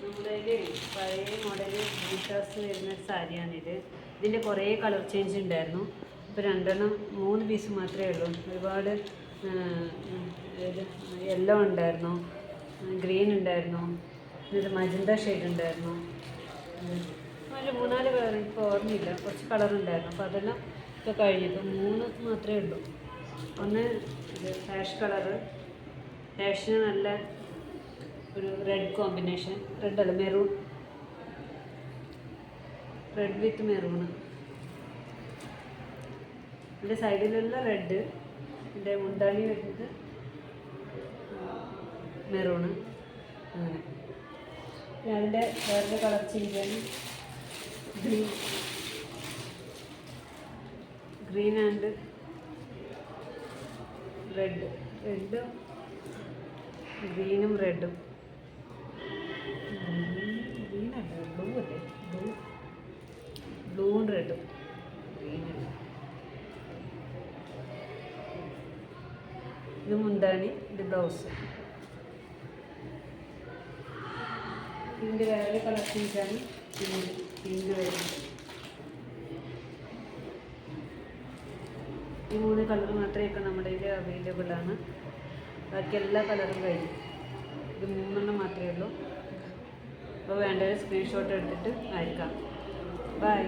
നമ്മുടെ പഴയ മോഡൽ ബൂട്ടാസ് വരുന്ന സാരിയാണിത്. ഇതിൻ്റെ കുറേ കളർ ചേഞ്ച് ഉണ്ടായിരുന്നു. ഇപ്പോൾ 3 പീസ് മാത്രമേ ഉള്ളൂ. ഒരുപാട് യെല്ലോ ഉണ്ടായിരുന്നു, ഗ്രീൻ ഉണ്ടായിരുന്നു, ഇത് മജന്ത ഷെയ്ഡ് ഉണ്ടായിരുന്നു, ഒരു 3-4 കളർ ഇപ്പോൾ ഓർമ്മയില്ല. കുറച്ച് കളർ ഉണ്ടായിരുന്നു. അപ്പോൾ അതെല്ലാം ഇപ്പോൾ കഴിഞ്ഞു. ഇപ്പോൾ 3 മാത്രമേ ഉള്ളൂ. ഒന്ന് ഇത് ഹാഷ് കളറ്, ഹാഷിന് നല്ല ഒരു റെഡ് കോമ്പിനേഷൻ, റെഡ് അല്ല മെറൂൺ, റെഡ് വിത്ത് മെറൂണ്. ഇതിൻ്റെ സൈഡിലുള്ള റെഡ്, ഇതിൻ്റെ മുന്താണി വരുന്നത് മെറൂണ്. അങ്ങനെ അതിൻ്റെ വേറെ കളർ ചേഞ്ചാണ് ഗ്രീൻ ആൻഡ് റെഡും ഗ്രീനും റെഡും. ഗ്രീനല്ല, ബ്ലൂ അല്ലേ, ബ്ലൂവും റെഡും. ഗ്രീനല്ല, ഇത് മുന്താണി, ഇത് ബ്ലൗസ്. ഇതിൻ്റെ വേറെ കളർ ചേഞ്ചാണ് പിങ്ക് വരുന്നത്. ഈ 3 കളർ മാത്രമേ ഇപ്പോൾ നമ്മുടെ ഇതിൽ അവൈലബിൾ ആണ്. ബാക്കി എല്ലാ കളറും കഴിഞ്ഞു. ഇത് 3 മാത്രമേ ഉള്ളൂ. അപ്പോൾ വേണ്ടവർ സ്ക്രീൻഷോട്ട് എടുത്തിട്ട് അയക്കാം. ബൈ.